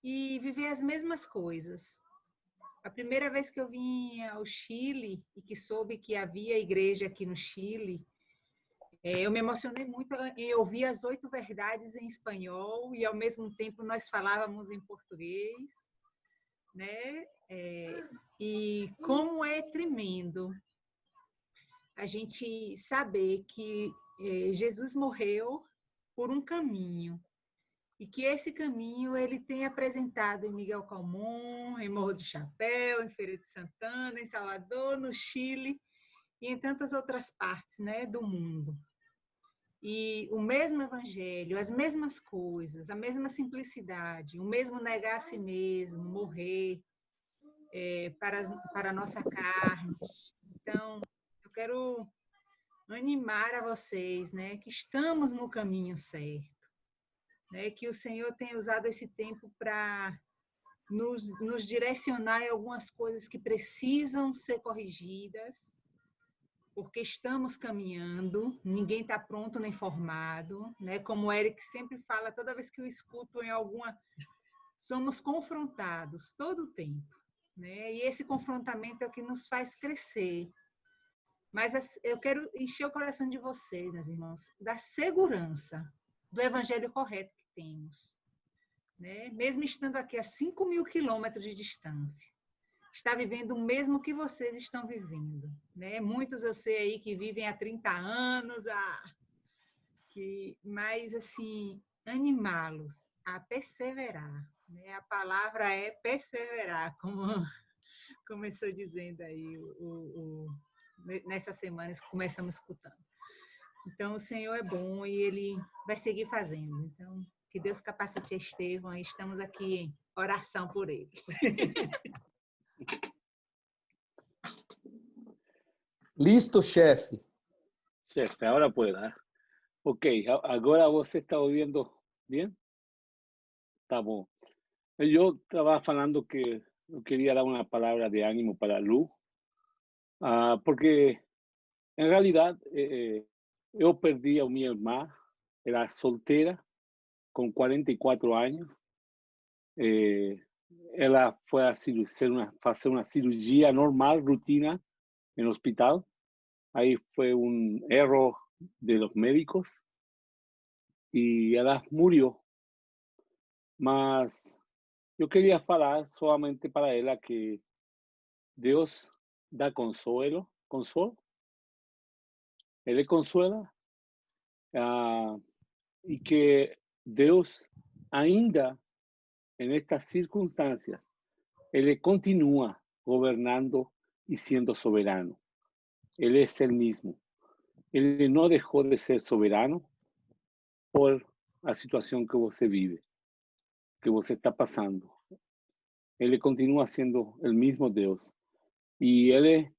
E viver as mesmas coisas. A primeira vez que eu vim ao Chile e que soube que havia igreja aqui no Chile, eu me emocionei muito em ouvir as 8 verdades em espanhol e, ao mesmo tempo, nós falávamos em português, né? E como é tremendo a gente saber que Jesus morreu por um caminho, e que esse caminho ele tem apresentado em Miguel Calmon, em Morro do Chapéu, em Feira de Santana, em Salvador, no Chile e em tantas outras partes, né, do mundo. E o mesmo evangelho, as mesmas coisas, a mesma simplicidade, o mesmo negar a si mesmo, morrer para a nossa carne. Então, eu quero animar a vocês, né, que estamos no caminho certo. Né, que o Senhor tem usado esse tempo para nos direcionar em algumas coisas que precisam ser corrigidas, porque estamos caminhando, ninguém está pronto nem formado, né? Como o Eric sempre fala, toda vez que eu escuto em alguma... Somos confrontados todo o tempo, né? E esse confrontamento é o que nos faz crescer. Mas eu quero encher o coração de vocês, meus irmãos, da segurança do evangelho correto que temos. Né? Mesmo estando aqui a 5.000 quilômetros de distância, está vivendo o mesmo que vocês estão vivendo. Né? Muitos eu sei aí que vivem há 30 anos, mas assim, animá-los a perseverar. Né? A palavra é perseverar, como começou dizendo aí nessas semanas que começamos escutando. Então, o Senhor é bom e Ele vai seguir fazendo. Então, que Deus capacite a Estevão e estamos aqui em oração por ele. Listo, chefe. Chefe, agora pode, né? Ok, agora você está ouvindo bem? Tá bom. Eu estava falando que eu queria dar uma palavra de ânimo para a Lu, porque, em realidade, eu perdi a minha irmã, era solteira, com 44 anos. Ela foi a fazer uma cirurgia normal, rotina, no hospital. Aí foi um erro de los médicos e ela morreu. Mas eu queria falar somente para ela que Deus dá consolo, Ele consuela, e que Deus, ainda en estas circunstancias, Ele continúa gobernando y siendo soberano. Él es el mismo. Él no dejó de ser soberano por la situación que você vive, que você está pasando. Él continúa siendo el mismo Dios. Y Él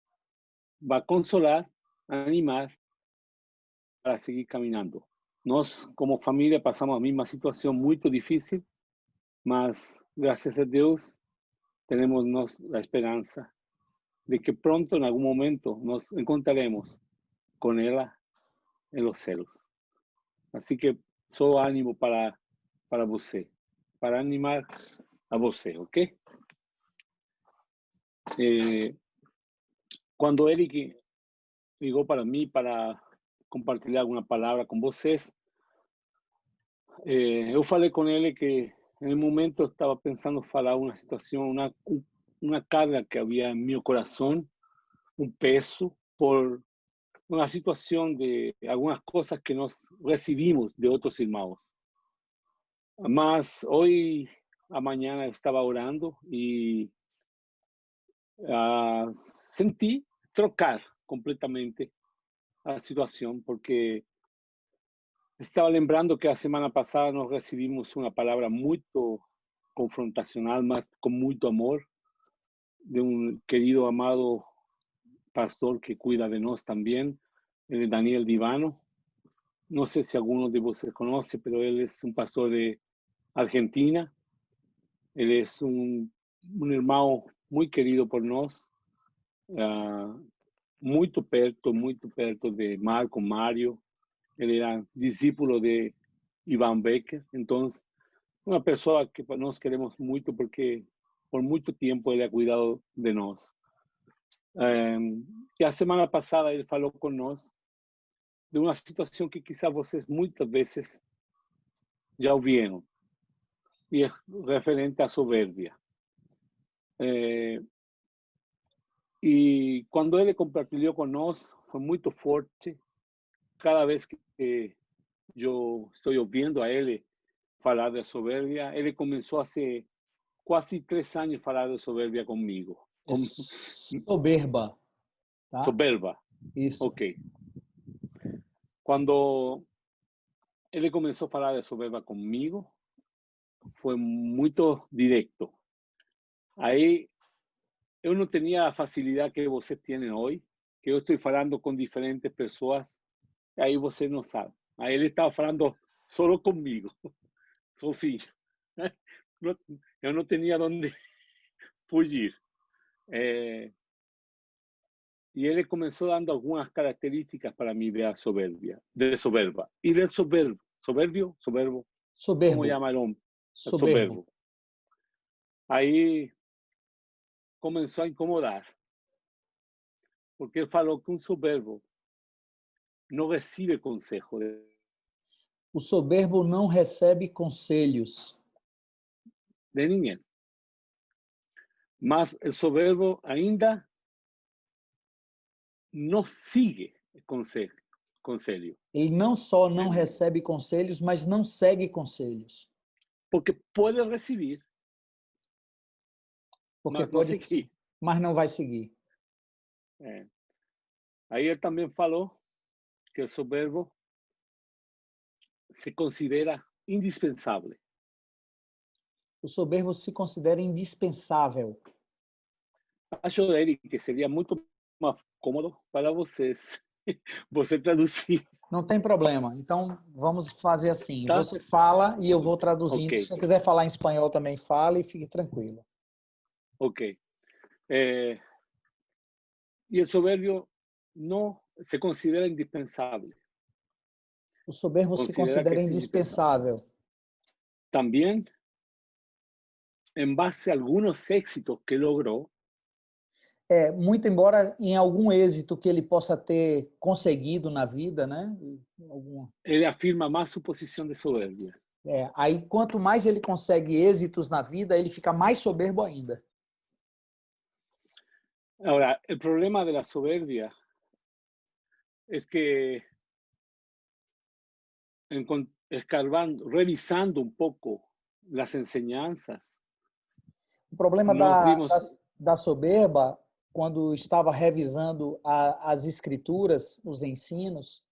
va a consolar, a animar para seguir caminando. Nós, como família, passamos a mesma situação muito difícil, mas, graças a Deus, temos nós a esperança de que pronto, en algún momento, nos encontraremos con ella en los cielos. Así que só ánimo para você, para animar a você, ok? Quando Eric ligou para mim para compartilhar alguma palavra com vocês, eu falei com ele que, no momento, estava pensando falar uma situação, uma carga que havia em meu coração, peso por una situación de algunas cosas que nos recibimos de otros hermanos. Mas hoy a mañana estaba orando y sentí trocar completamente la situación, porque estaba lembrando que la semana pasada nos recibimos una palabra muy confrontacional, mas con mucho amor, de un querido, amado pastor que cuida de nós também, ele é Daniel Divano. Não sei se alguno de vocês conhece, pero ele é um pastor de Argentina. Ele é um irmão muito querido por nós, muito perto de Marco, Mário. Ele era discípulo de Ivan Becker. Então, uma pessoa que nós queremos muito porque por muito tempo ele ha cuidado de nós. E a semana passada ele falou com nós de uma situação que quizás vocês muitas vezes já ouviram, e é referente à soberbia. E quando ele compartilhou com nós, foi muito forte. Cada vez que eu estou ouvindo a ele falar de soberbia, ele começou há quase 3 anos a falar de soberbia comigo. Soberba. Tá? Soberba. Isso. Ok. Quando ele começou a falar de soberba comigo, foi muito direto. Aí eu não tinha a facilidade que vocês têm hoje, que eu estou falando com diferentes pessoas, e aí você não sabe. Aí ele estava falando só comigo, sozinho. Eu não tinha onde fugir. E ele começou dando algumas características para mim de soberba. E del soberbo. Soberbo. Como chama o homem? Soberbo. Aí começou a incomodar. Porque ele falou que um soberbo não recebe conselho. O soberbo não recebe conselhos de ninguém. Mas o soberbo ainda não sigue conselho. Ele não só não recebe conselhos, mas não segue conselhos. Porque pode receber, Porque pode seguir, mas não vai seguir. Aí ele também falou que o soberbo se considera indispensável. O soberbo se considera indispensável. Acho, Eric, que seria muito mais cômodo para vocês você traduzir. Não tem problema. Então, vamos fazer assim. Tá? Você fala e eu vou traduzindo. Okay. Se você quiser falar em espanhol também, fale e fique tranquilo. Ok. E o soberbio não se considera indispensável. O soberbo se considera indispensável. Também, em base a alguns êxitos que logrou, muito embora em algum êxito que ele possa ter conseguido na vida, né? Ele afirma mais sua posição de soberbia. Aí, quanto mais ele consegue êxitos na vida, ele fica mais soberbo ainda. Agora, o problema da soberbia é que, escarbando, revisando pouco as enseñanzas, o problema da soberba, quando estava revisando as escrituras, os ensinos.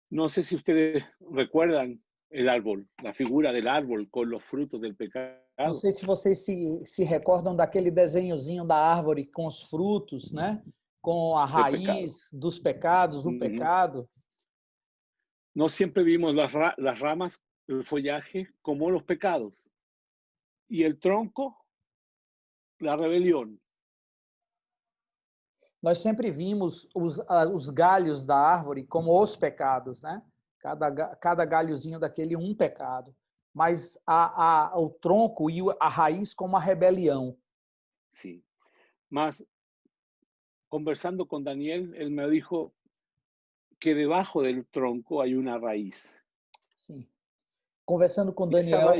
Não sei se vocês recordam o árbol, a figura do árbol com os frutos do pecado. Não sei se vocês se recordam daquele desenhozinho da árvore com os frutos, né? Com a raiz dos pecados, o pecado. Nós sempre vimos as ramas, o follaje, como os pecados. E o tronco, a rebelião. Nós sempre vimos os galhos da árvore como os pecados, né? Cada galhozinho daquele um pecado. Mas o tronco e a raiz como a rebelião. Sim. Mas, conversando com Daniel, ele me dijo que debaixo do tronco há uma raiz. Sim. Conversando com Daniel,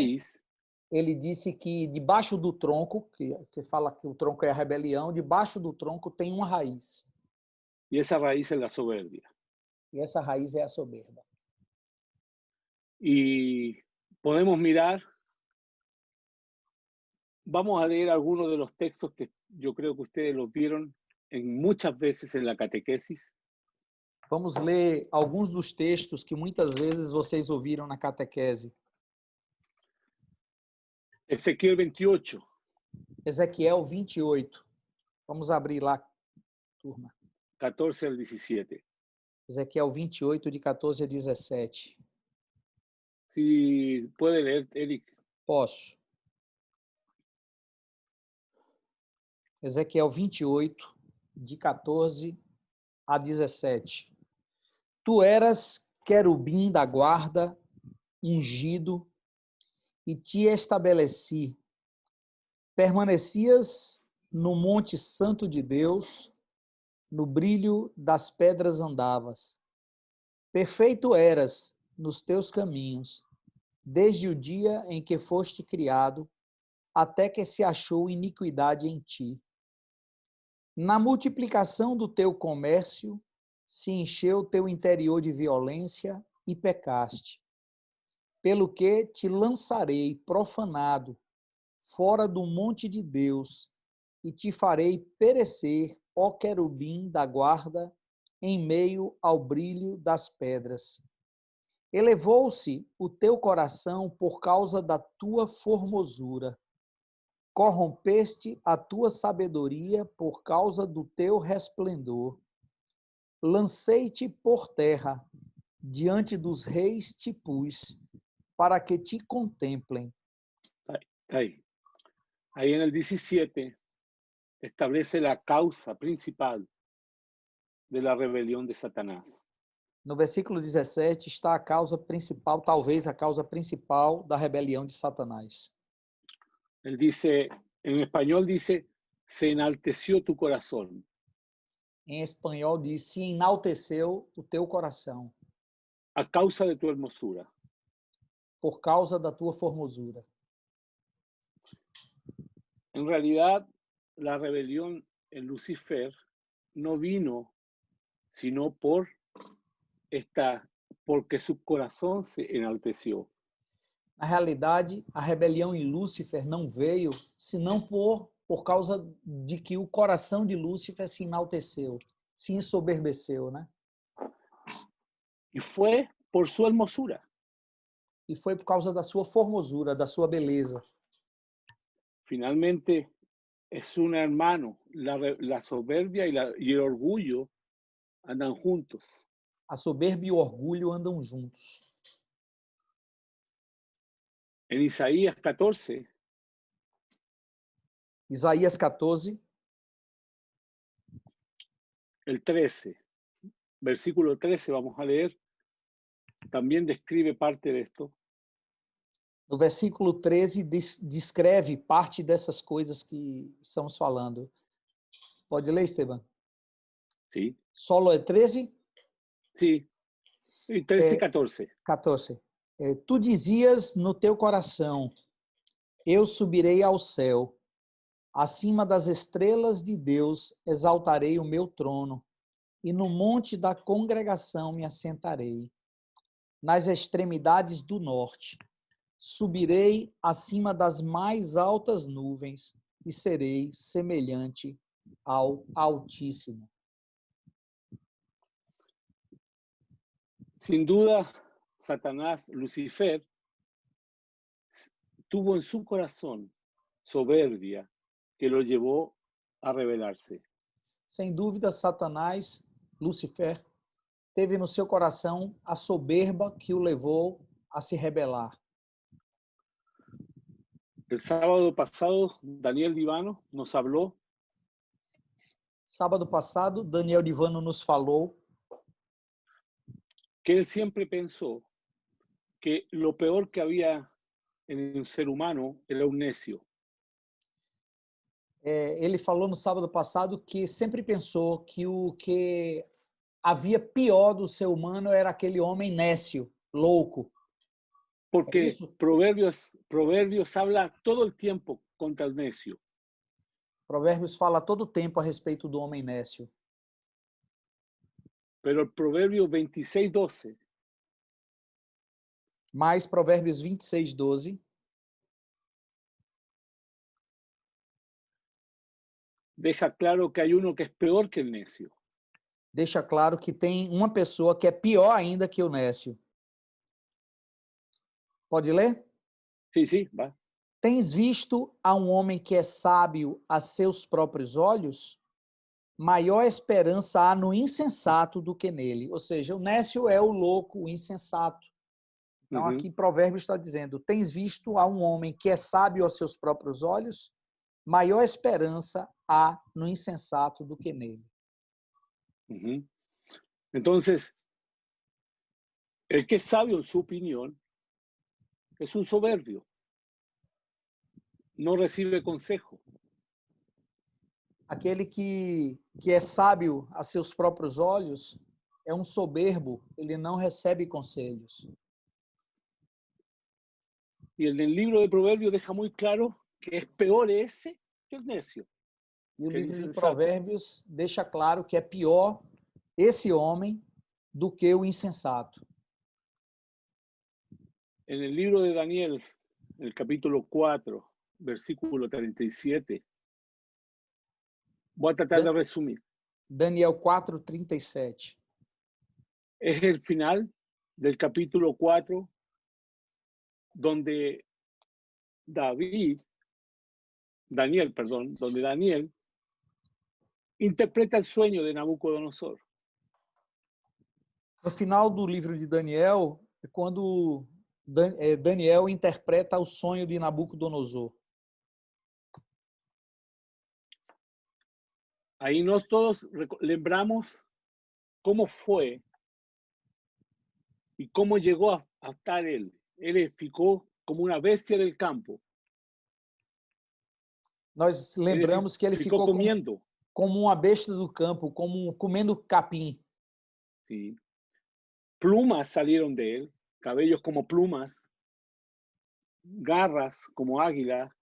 ele disse que debaixo do tronco, que fala que o tronco é a rebelião, debaixo do tronco tem uma raiz. E essa raiz é a soberbia. E essa raiz é a soberba. E podemos mirar, vamos a leer algunos de los textos que yo creo que ustedes los vieron muchas veces en la catequesis. Vamos ler alguns dos textos que muitas vezes vocês ouviram na catequese. Ezequiel 28. Ezequiel 28. Vamos abrir lá turma. 14 al 17. Ezequiel 28, de 14 a 17. Si puede leer, Eric. Posso. Ezequiel 28, de 14 a 17. Tu eras querubim da guarda, ungido, e te estabeleci. Permanecias no monte santo de Deus, no brilho das pedras andavas. Perfeito eras nos teus caminhos, desde o dia em que foste criado, até que se achou iniquidade em ti. Na multiplicação do teu comércio, se encheu teu interior de violência e pecaste. Pelo que te lançarei profanado fora do monte de Deus e te farei perecer, ó querubim da guarda, em meio ao brilho das pedras. Elevou-se o teu coração por causa da tua formosura. Corrompeste a tua sabedoria por causa do teu resplendor. Lancei-te por terra, diante dos reis te pus, para que te contemplem. Ahí en el 17 establece la causa principal de la rebelión de Satanás. No versículo 17 está a causa principal, talvez a causa principal da rebelião de Satanás. Él dice, en español dice, se enalteció tu corazón. Em espanhol diz, se enalteceu o teu coração, a causa de tu hermosura. por causa da tua formosura. En realidad, la rebelión en Lucifer no vino sino porque su corazón se enalteció. Na realidade, a rebelião em Lúcifer não veio senão por causa de que o coração de Lúcifer se enalteceu, se ensoberbeceu, né? Y fue por su hermosura. E foi por causa da sua formosura, da sua beleza. Finalmente, es un hermano. La soberbia y el orgullo andan juntos. A soberba e o orgulho andam juntos. En Isaías 14, Isaías 14, el 13, versículo 13, vamos a leer, también describe parte de esto. no versículo 13, descreve parte dessas coisas que estamos falando. Pode ler, Esteban? Sí. Solo é 13? Sí. Y 13 y 14. 14. Tu dizias no teu coração, eu subirei ao céu, acima das estrelas de Deus exaltarei o meu trono, e no monte da congregação me assentarei. Nas extremidades do norte, subirei acima das mais altas nuvens e serei semelhante ao Altíssimo. Sin duda, Satanás, Lucifer, tuvo en su corazón soberbia que lo llevó a rebelarse. Sem dúvida, Satanás, Lúcifer, teve no seu coração a soberba que o levou a se rebelar. El sábado pasado, Daniel Divano nos habló Sábado passado, Daniel Divano nos falou que él siempre pensó que lo peor que había en un ser humano era un necio. Ele falou no sábado passado que sempre pensou que o que havia pior do ser humano era aquele homem nécio, louco. Porque Proverbios habla todo el tiempo contra el necio. Provérbios fala todo o tempo a respeito do homem nécio. Pero el Proverbio 26:12 Mas Provérbios 26:12 deja claro que hay uno que es peor que el necio. deixa claro que tem uma pessoa que é pior ainda que o nécio. Pode ler? Sí, sí, va. Tens visto a um homem que é sábio a seus próprios olhos? maior esperança há no insensato do que nele. Ou seja, o nécio é o louco, o insensato. Então, Ujú. aqui Provérbios está dizendo, tens visto a um homem que é sábio aos seus próprios olhos? Maior esperança há no insensato do que nele. Ujú. Entonces, el que es sabio en su opinión es un soberbio, no recibe consejo. Aquele que é sábio a seus próprios olhos é um soberbo, ele não recebe conselhos. Y en el libro de Proverbios deja muy claro que es peor ese que el necio. E o Que livro de insensato. Provérbios deixa claro que é pior esse homem do que o insensato. En el libro de Daniel, en el capítulo 4, versículo 37, voy a tratar de resumir. Daniel 4:37. Es el final del capítulo 4, donde donde Daniel interpreta el sueño de Nabucodonosor. No final do livro de Daniel, é quando Daniel interpreta o sonho de Nabucodonosor. Ahí nos todos lembramos cómo fue y cómo llegó a estar él. Él ficou como uma bestia del campo. Nós lembramos que ele ficou comendo. como uma besta do campo, comendo capim. Sí. Plumas salieron de él, cabellos como plumas, garras como águila.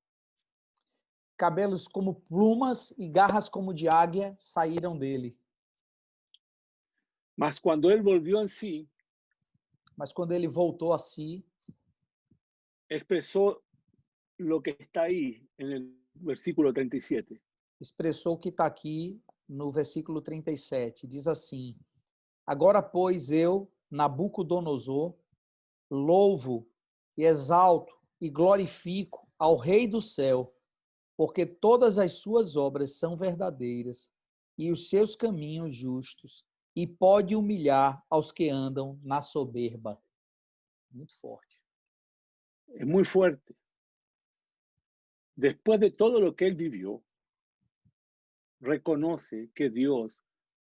Cabelos como plumas e garras como de águia saíram dele. Mas cuando él volvió en sí, Mas quando ele voltou a si, expresó lo que está ahí en el versículo 37. expressou o que está aqui no versículo 37. Diz assim: Agora, pois, eu, Nabucodonosor, louvo e exalto e glorifico ao Rei do céu, porque todas as suas obras são verdadeiras e os seus caminhos justos, e pode humilhar aos que andam na soberba. Muito forte. Es muy fuerte. Después de todo lo que él vivió, reconoce que Dios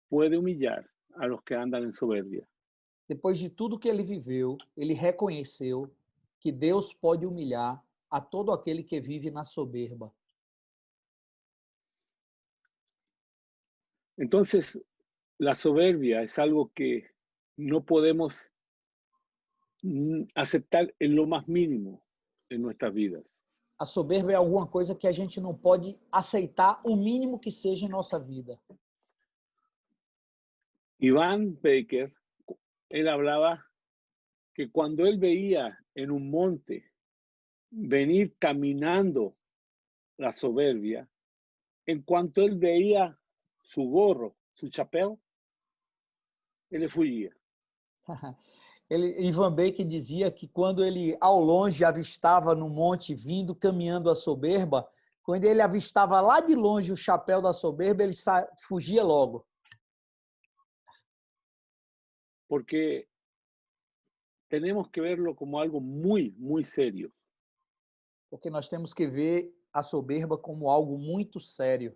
puede humillar a los que andan en soberbia. Depois de tudo que ele viveu, ele reconheceu que Deus pode humilhar a todo aquele que vive na soberba. Entonces, la soberbia es algo que no podemos aceptar en lo más mínimo en nuestras vidas. A soberba é alguma coisa que a gente não pode aceitar, o mínimo que seja em nossa vida. Iván Baker, él hablaba que cuando él veía en un monte venir caminando la soberbia, en cuanto él veía su gorro, su chapéu, él le fugia. Ivan Baker dizia que quando ele, ao longe, avistava no monte, vindo, caminhando a soberba, quando ele avistava lá de longe o chapéu da soberba, ele fugia logo. Porque tenemos que verlo como algo muy, muy serio. Porque nós temos que ver a soberba como algo muito sério.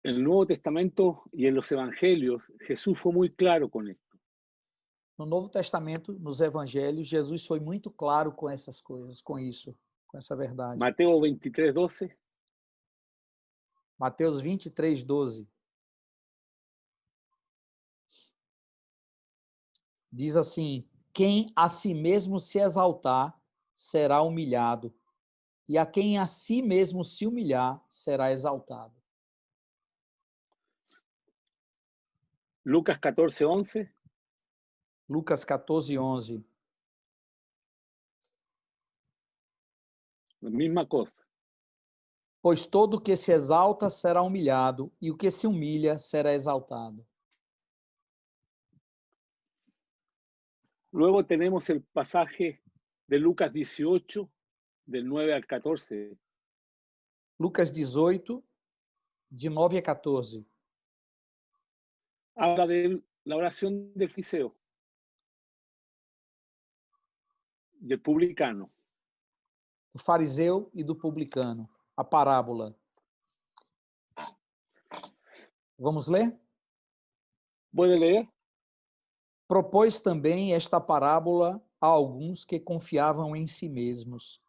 En el Nuevo Testamento y en los Evangelios, Jesús fue muy claro con esto. No Novo Testamento, nos Evangelhos, Jesus foi muito claro com essas coisas, com isso, com essa verdade. Mateo 23:12. Mateus 23:12. Diz assim: quem a si mesmo se exaltar, será humilhado, e a quem a si mesmo se humilhar, será exaltado. Lucas 14:11. Lucas 14:11. La misma cosa. Pois todo o que se exalta será humilhado, e o que se humilha será exaltado. Luego tenemos el pasaje de Lucas 18, del 9 al 14. Lucas 18, de 9 a 14. Habla de la oración del fariseo, del publicano. Do fariseu e do publicano. A parábola. Vamos ler? ¿Puede leer? Propôs também esta parábola a alguns que confiavam em si mesmos.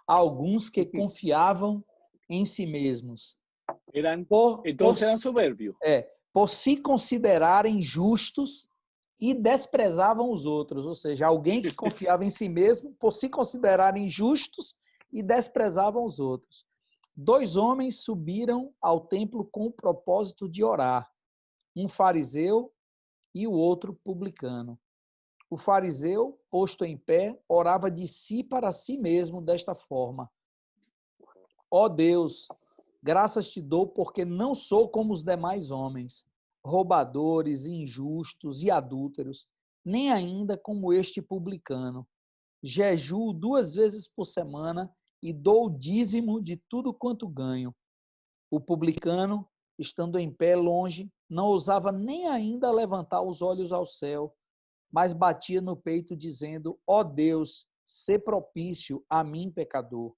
A alguns que confiavam em si mesmos. Entonces eran soberbios. Por se considerarem justos e desprezavam os outros. Ou seja, alguém que confiava em si mesmo, por se considerarem justos e desprezavam os outros. 2 homens subiram ao templo com o propósito de orar. Um fariseu e o outro publicano. O fariseu, posto em pé, orava de si para si mesmo desta forma: Ó Deus, graças te dou porque não sou como os demais homens, roubadores, injustos e adúlteros, nem ainda como este publicano. Jejuo 2 vezes por semana e dou o dízimo de tudo quanto ganho. O publicano, estando em pé longe, não ousava nem ainda levantar os olhos ao céu, mas batia no peito dizendo: Ó Deus, sê propício a mim, pecador.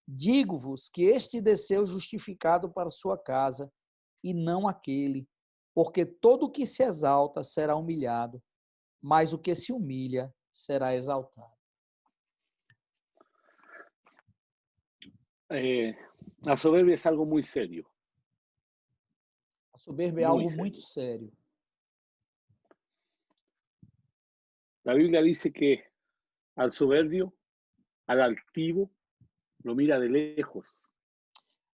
Digo-vos que este desceu justificado para sua casa, e não aquele, porque todo o que se exalta será humilhado, mas o que se humilha será exaltado. La soberbia es algo muy serio. A soberba é algo muito sério. La Biblia dice que al soberbio, al altivo, lo mira de lejos.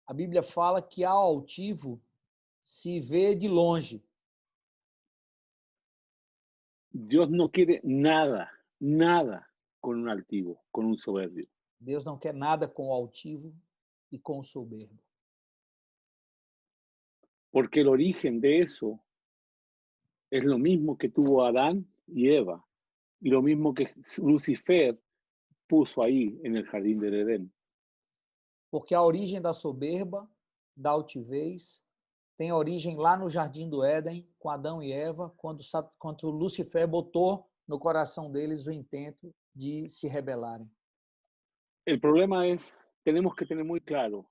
A Bíblia fala que ao altivo se vê de longe. Dios no quiere nada, nada con un altivo, con un soberbio. Deus não quer nada com o altivo e com o soberbo. Porque el origen de eso es lo mismo que tuvo Adán y Eva, y lo mismo que Lucifer puso ahí en el jardín del Edén. Porque a origem da soberba, da altivez, tem origem lá no Jardim do Éden, com Adão e Eva, quando Lucifer botou no coração deles o intento de se rebelarem. El problema es, tenemos que tener muy claro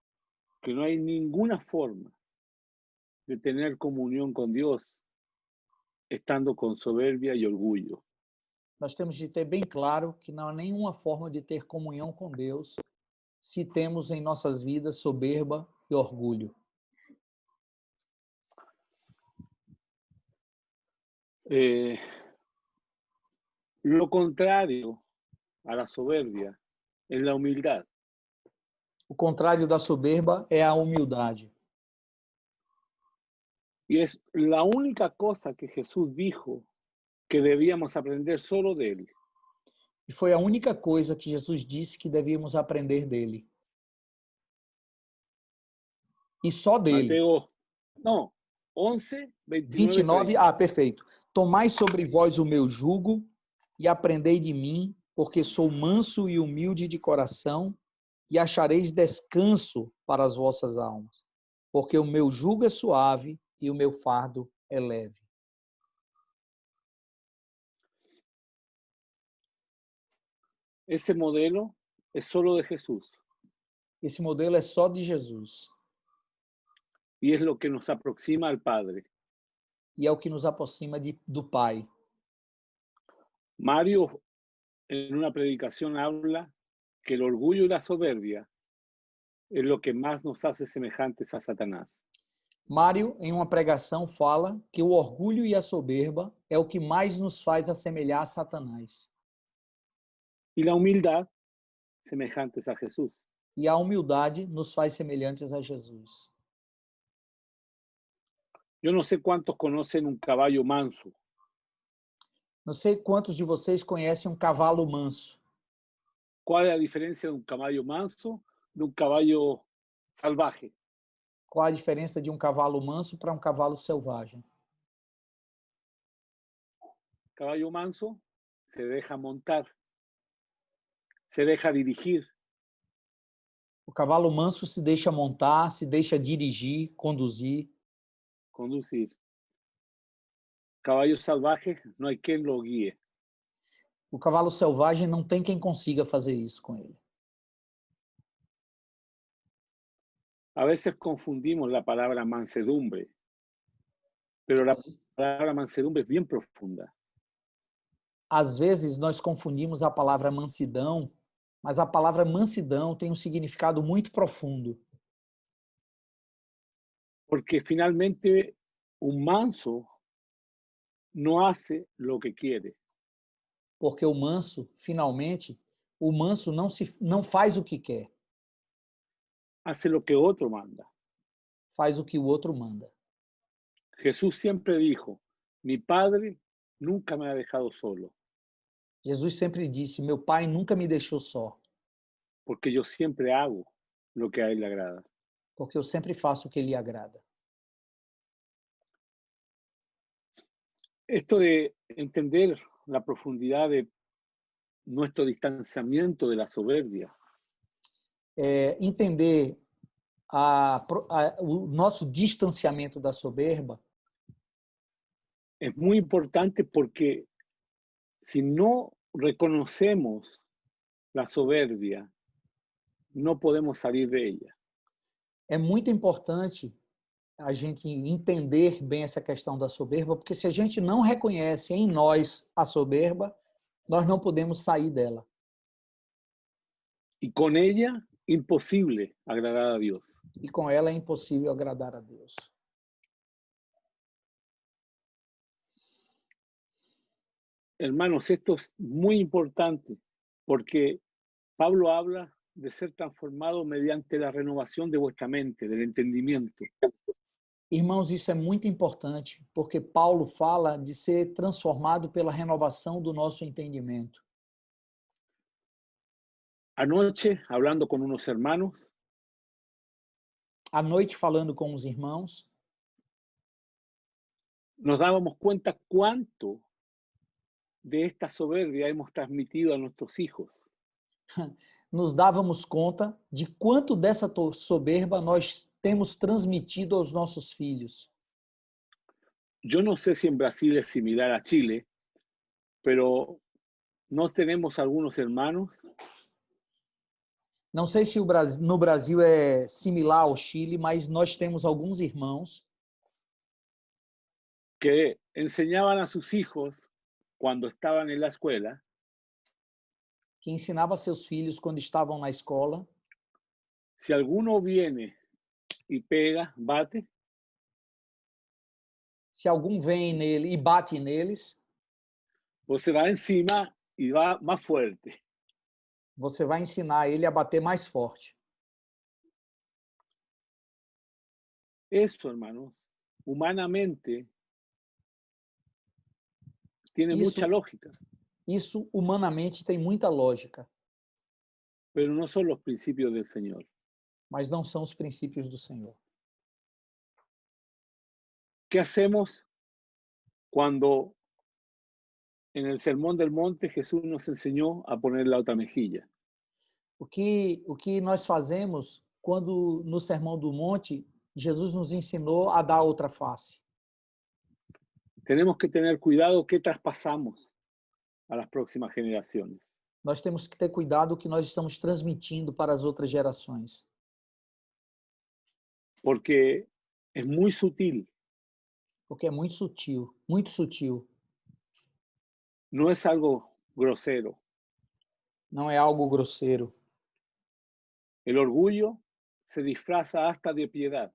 que no hay ninguna forma de tener comunión con Dios estando con soberbia y orgullo. Nós temos de ter bem claro que não há nenhuma forma de ter comunhão com Deus se temos em nossas vidas soberba e orgulho. Lo contrario a la soberbia es la humildad. O contrário da soberba é a humildade. Y es la única cosa que Jesús dijo que debíamos aprender solo de él. E foi a única coisa que Jesus disse que devíamos aprender dele. E só dele. Mateo, no, 11, 29, 30. Perfeito. Tomai sobre vós o meu jugo e aprendei de mim, porque sou manso e humilde de coração, e achareis descanso para as vossas almas. Porque o meu jugo é suave e o meu fardo é leve. Ese modelo es solo de Jesús. Esse modelo é só de Jesus. Y es lo que nos aproxima al Padre. E é o que nos aproxima do Pai. Mario, en una predicación, habla que el orgullo y la soberbia es lo que más nos hace semejantes a Satanás. Mário, em uma pregação, fala que o orgulho e a soberba é o que mais nos faz assemelhar a Satanás. Y la humildad, semejantes a Jesús. E a humildade nos faz semelhantes a Jesus. Yo no sé cuántos conocen un caballo manso. Não sei quantos de vocês conhecem um cavalo manso. ¿Cuál es la diferencia de un caballo manso de un caballo salvaje? Qual a diferença de um cavalo manso para um cavalo selvagem? Caballo manso se deja montar, se deja dirigir. O cavalo manso se deixa montar, se deixa dirigir, conduzir. conducir. Caballo salvaje, no hay quien lo guíe. O cavalo selvagem não tem quem consiga fazer isso com ele. A veces confundimos la palabra mansedumbre, pero la palabra mansedumbre es bien profunda. Às vezes nós confundimos a palavra mansidão, mas a palavra mansidão tem um significado muito profundo. Porque finalmente un manso no hace lo que quiere, Porque o manso, finalmente, o manso não faz o que quer, hace lo que otro manda. faz o que o outro manda. Jesús siempre dijo, mi Padre nunca me ha dejado solo, Jesus sempre disse: meu pai nunca me deixou só, porque yo siempre hago lo que a Él le agrada. porque eu sempre faço o que lhe agrada. Esto de entender la profundidad de nuestro distanciamiento de la soberbia Entender o nosso distanciamento da soberba es muy importante porque si no reconocemos la soberbia, no podemos salir de ella. é muito importante a gente entender bem essa questão da soberba, porque se a gente não reconhece em nós a soberba, nós não podemos sair dela. Y con ella, imposible agradar a Dios. E com ela é impossível agradar a Deus. Hermanos, esto es muy importante porque Pablo habla de ser transformado mediante la renovación de vuestra mente, del entendimiento. Irmãos, isso é muito importante, porque Paulo fala de ser transformado pela renovação do nosso entendimento. Anoche, hablando con unos hermanos, À noite, falando com os irmãos, nos dábamos cuenta cuánto de esta soberbia hemos transmitido a nuestros hijos. nos dávamos conta de quanto dessa soberba nós temos transmitido aos nossos filhos. Yo no sé si en Brasil es similar a Chile, pero ¿no tenemos algunos hermanos Não sei se no Brasil é similar ao Chile, mas nós temos alguns irmãos que enseñaban a sus hijos cuando estaban en la escuela que ensinavam a seus filhos quando estavam na escola: si alguno viene y pega, bate, se algum vem nele e bate neles, você va encima y va más fuerte. você vai ensinar ele a bater mais forte. Eso, hermanos, humanamente tiene Isso, mucha lógica, isso humanamente tem muita lógica, pero no son los principios del Señor. mas não são os princípios do Senhor. ¿Qué hacemos cuando en el Sermón del Monte Jesús nos enseñó a poner la otra mejilla? O que nós fazemos quando no Sermão do Monte Jesus nos ensinou a dar outra face? Tenemos que tener cuidado qué traspasamos a las próximas generaciones. Nós temos que ter cuidado o que nós estamos transmitindo para as outras gerações, Porque es muy sutil, porque é muito sutil, muito sutil. no es algo grosero. Não é algo grosseiro. El orgullo se disfraza hasta de piedad.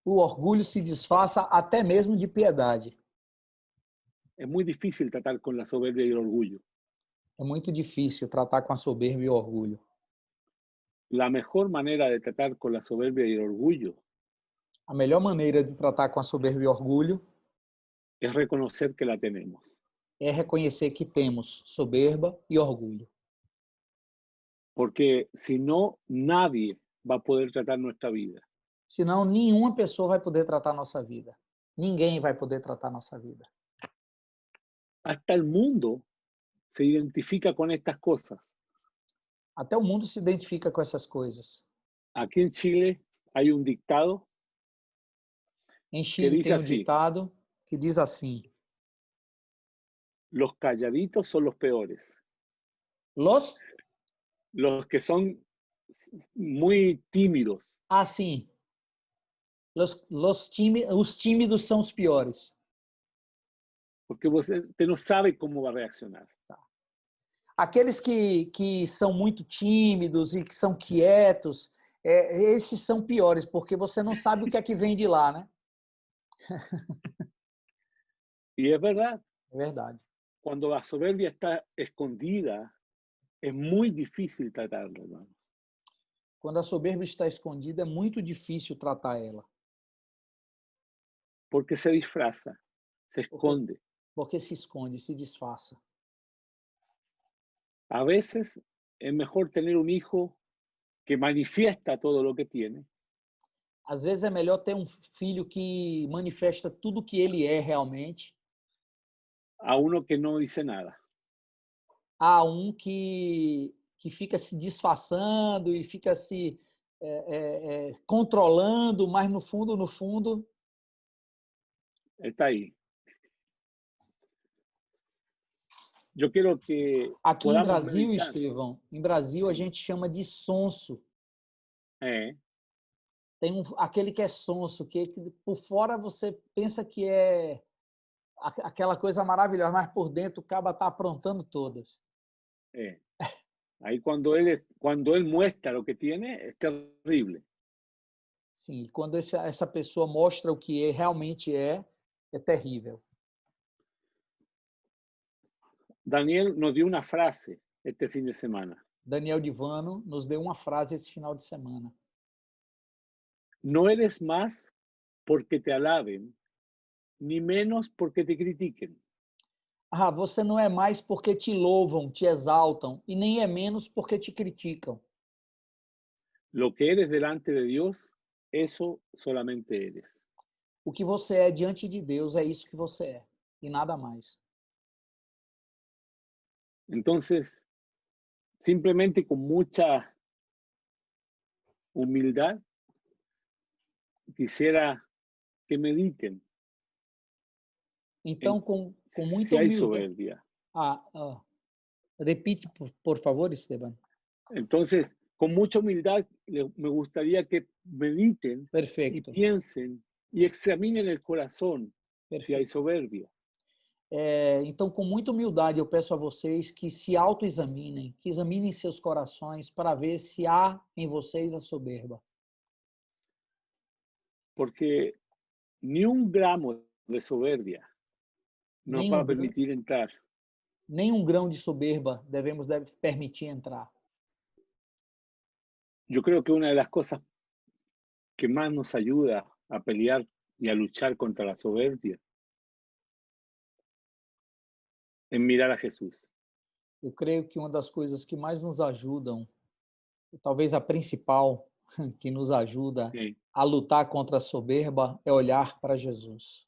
O orgulho se disfarça até mesmo de piedade. Es muy difícil tratar con la soberbia y el orgullo. É muito difícil tratar com a soberba e o orgulho. La mejor manera de tratar con la soberbia y el orgullo A melhor maneira de tratar com a soberba e o orgulho es reconocer que la tenemos. é reconhecer que temos soberba e orgulho. Porque si no, nadie va a poder tratar nuestra vida. Senão, nenhuma pessoa vai poder tratar a nossa vida. Ninguém vai poder tratar a nossa vida. Hasta el mundo se identifica con estas cosas. Até o mundo se identifica com essas coisas. Aquí en Chile hay un dictado Em que Chile dice tem um así: ditado que diz assim: los calladitos son los peores. Los, Los que son muy tímidos, sim, os tímidos são os piores. porque usted no sabe cómo va a reaccionar. Aqueles que são muito tímidos e que são quietos, esses são piores, porque você não sabe o que é que vem de lá, né? Y es verdad, É verdade. cuando la soberbia está escondida, es muy difícil tratarla, hermano. Quando a soberba está escondida, é muito difícil tratar ela, Porque se disfraza, se esconde. porque se esconde, se disfarça. A veces es mejor tener un hijo que manifiesta todo lo que tiene, Às vezes é melhor ter um filho que manifesta tudo o que ele é realmente, a uno que no dice nada. a um que fica se disfarçando e fica se controlando, mas no fundo, Está ahí. Yo quiero que aqui em podamos Brasil, meditar. Estevão, em Brasil a Sí. gente chama de sonso. Eh, Tem aquele que é sonso, que por fora você pensa que é aquela coisa maravilhosa, mas por dentro o caba está aprontando todas. Ahí cuando él muestra lo que tiene, es terrible. Sim, e quando essa pessoa mostra o que realmente é terrível. Daniel nos dio una frase este fin de semana. Daniel Divano nos deu uma frase esse final de semana. No eres más porque te alaben, ni menos porque te critiquen. Você não é mais porque te louvam, te exaltam, e nem é menos porque te criticam. Lo que eres delante de Dios, eso solamente eres. O que você é diante de Deus é isso que você é, e nada mais. Entonces, simplemente con mucha humildad, quisiera que mediten Então, en com muita si hay humildade. soberbia. Repite, por favor, Esteban. Entonces, con mucha humildad, me gustaría que mediten y Perfeito. piensen y examinen el corazón si hay Perfeito. soberbia. Então, com muita humildade, eu peço a vocês que se autoexaminem, que examinem seus corações para ver se há em vocês a soberba. Porque ni un gramo de soberbia nos va a permitir entrar. Nem um grão de soberba deve permitir entrar. Yo creo que una de las cosas que más nos ayuda a pelear y a luchar contra la soberbia es mirar a Jesús. Eu creio que uma das coisas que mais nos ajudam, talvez a principal que nos ajuda Sí. a lutar contra a soberba, é olhar para Jesus.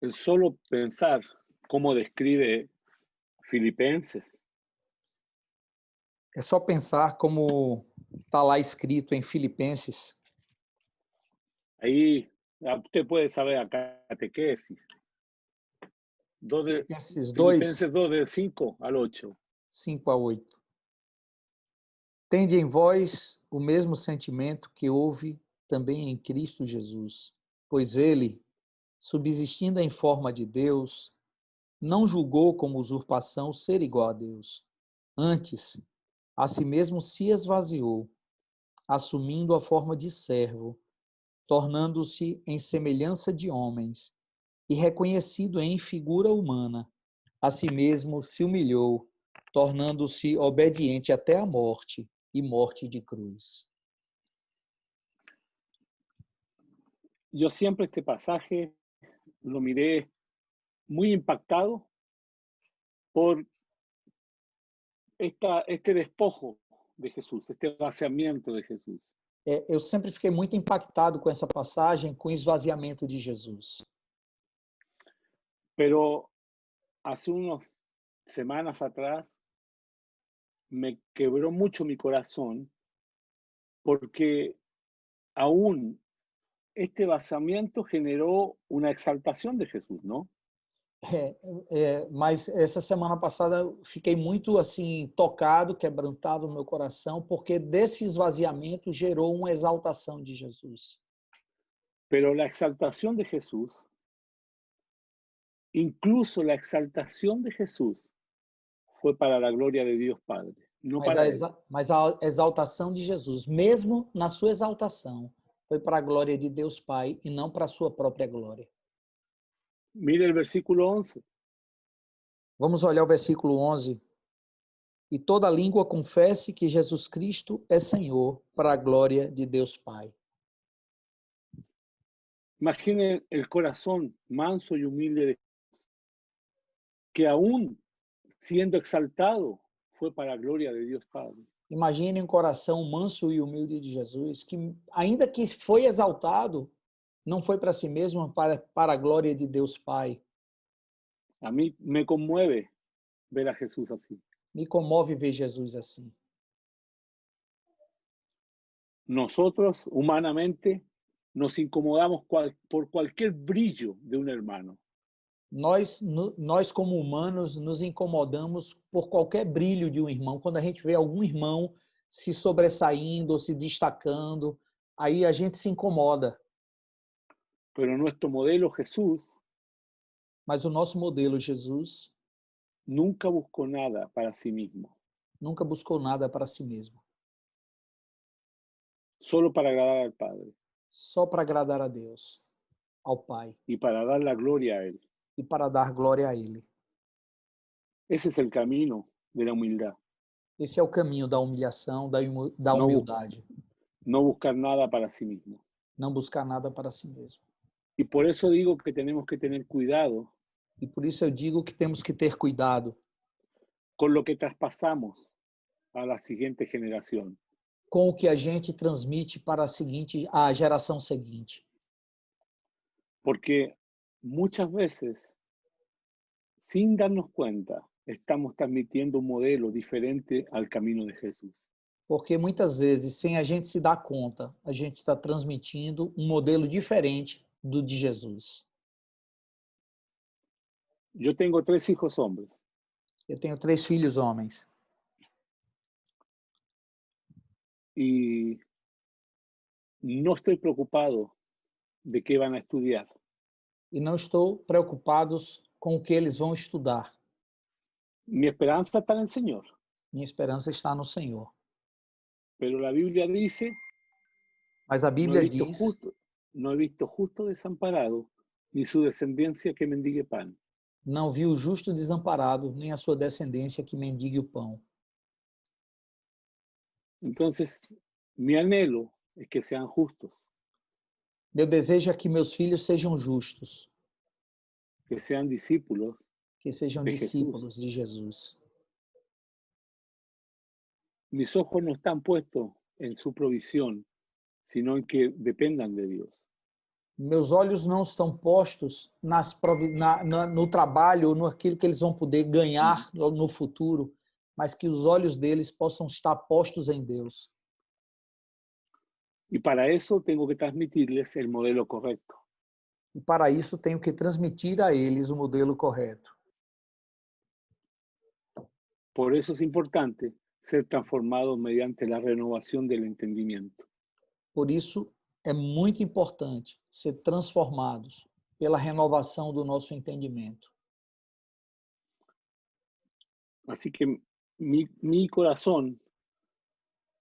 El solo pensar cómo describe Filipenses, É só pensar como está lá escrito em Filipenses. ahí usted puede saber a catequesis. Filipenses 2, Filipenses 2, del 5 al 8. 5 a 8. Tende em vós o mesmo sentimento que houve também em Cristo Jesus, pois ele, subsistindo em forma de Deus, não julgou como usurpação ser igual a Deus. Antes, a si mesmo se esvaziou, assumindo a forma de servo, tornando-se em semelhança de homens, e reconhecido em figura humana, a si mesmo se humilhou, tornando-se obediente até a morte, e morte de cruz. Yo siempre este pasaje lo miré muy impactado por este despojo de Jesús, este vaciamiento de Jesús. Eu sempre fiquei muito impactado com essa passagem, com o esvaziamento de Jesus. Pero hace unos semanas atrás me quebró mucho mi corazón porque aún este basamiento generó una exaltación de Jesús, ¿no? Mas essa semana passada eu fiquei muito assim tocado, quebrantado no meu coração, porque desse esvaziamento gerou uma exaltação de Jesus. Pero la exaltación de Jesús, incluso la exaltación de Jesús, fue para la gloria de Dios Padre, no Mas para él. mas a exaltação de Jesus, mesmo na sua exaltação, foi para a glória de Deus Pai e não para a sua própria glória. Mire el versículo 11. Vamos olhar o versículo 11. E toda língua confesse que Jesus Cristo é Senhor, para a glória de Deus Pai. Imagine el corazón manso y humilde de que aún siendo exaltado fue para la gloria de Dios Padre. Imagine um coração manso e humilde de Jesus, que ainda que foi exaltado, não foi para si mesmo, para a glória de Deus Pai. A mí me conmueve ver a Jesús así. Me comove ver Jesus assim. Nosotros, humanamente, nos incomodamos por cualquier brillo de un hermano. Nós, como humanos, nos incomodamos por qualquer brilho de um irmão. Quando a gente vê algum irmão se sobressaindo ou se destacando, aí a gente se incomoda. Pero nuestro modelo Jesús Mas o nosso modelo Jesus nunca buscó nada para sí mismo, nunca buscou nada para si mesmo, solo para agradar al Padre só para agradar a Deus, ao Pai, y para dar la gloria a Él. e para dar glória a Ele. Ese es el camino de la humildad. Esse é o caminho da humilhação, da Não- humildade. No buscar nada para sí mismo. Não buscar nada para si mesmo. Y por eso digo que tenemos que tener cuidado E por isso eu digo que temos que ter cuidado con lo que traspasamos a la siguiente generación. com o que a gente transmite para a geração seguinte. Porque muchas veces, sin darnos cuenta, estamos transmitiendo un modelo diferente al camino de Jesús. Porque muitas vezes, sem a gente se dar conta, a gente está transmitindo um modelo diferente do de Jesus. Yo tengo 3 hijos hombres. Eu tenho 3 filhos homens. Y no estoy preocupado de qué van a estudiar. E não estou preocupado com o que eles vão estudar. Mi esperanza está en el Señor. Minha esperança está no Senhor. Pero la Biblia dice, Mas a no Bíblia he visto diz, no he visto justo desamparado, ni su descendencia que mendigue pan. não viu o justo desamparado, nem a sua descendência que mendigue o pão. Entonces, mi anhelo es que sean justos, Meu desejo é que meus filhos sejam justos, que sean discípulos. que sejam De discípulos de Jesus. Mis ojos no están puestos en su provisión, sino en que dependan de Dios. Meus olhos não estão postos no trabalho ou naquilo que eles vão poder ganhar no futuro, mas que os olhos deles possam estar postos em Deus. Y para eso tengo que transmitirles el modelo correcto. E para isso tenho que transmitir a eles o modelo correto. Por eso es importante ser transformados mediante la renovación del entendimiento. Por isso é muito importante ser transformados pela renovação do nosso entendimento. Así que mi corazón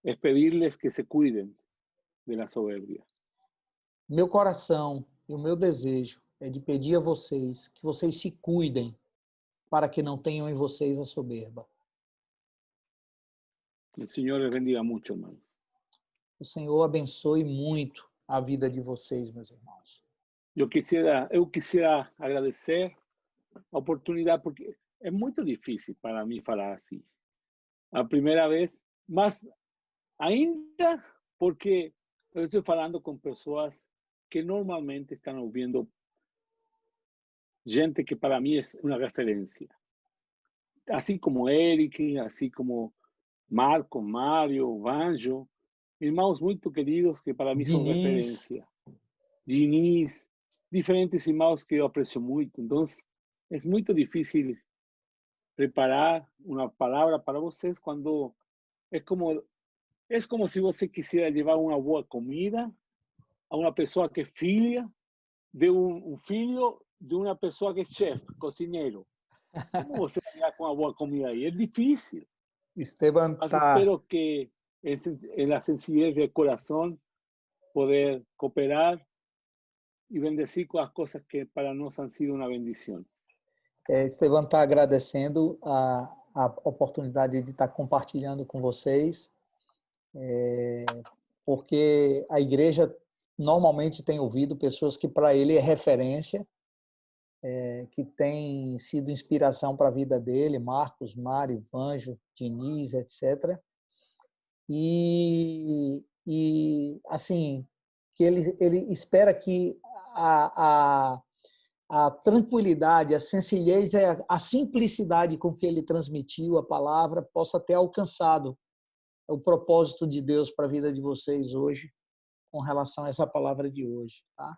es pedirles que se cuiden de la soberbia. Meu coração e o meu desejo é de pedir a vocês que vocês se cuidem para que não tenham em vocês a soberba. El Señor les bendiga mucho, hermanos. O Senhor abençoe muito a vida de vocês, meus irmãos. Eu quisiera agradecer a oportunidade, porque é muito difícil para mim falar assim. A primeira vez, mas ainda porque eu estou falando com pessoas que normalmente estão ouvindo gente que para mim é uma referência. assim como Eric, assim como Marco, Mário, Vanjo, irmãos muito queridos que para mim são Diniz, referência. Diniz, diferentes irmãos que eu aprecio muito. Então, é muito difícil preparar uma palavra para vocês quando é como se você quisesse levar uma boa comida a uma pessoa que é filha de um filho de uma pessoa que é chefe, cozinheiro. Como você vai lidar com uma boa comida aí? É difícil. Esteban Mas tá. espero que en la sencillez del corazón poder cooperar y bendecir con las cosas que para nos han sido una bendición. Esteban está agradecendo a oportunidade de estar compartilhando com vocês, porque a igreja normalmente tem ouvido pessoas que para ele é referência, que tem sido inspiração para a vida dele, Marcos, Mário, Vanjo, Diniz, etc. E assim, que ele espera que a tranquilidade, a sencillez, a simplicidade com que ele transmitiu a palavra possa ter alcançado o propósito de Deus para a vida de vocês hoje, com relação a essa palavra de hoje. Tá?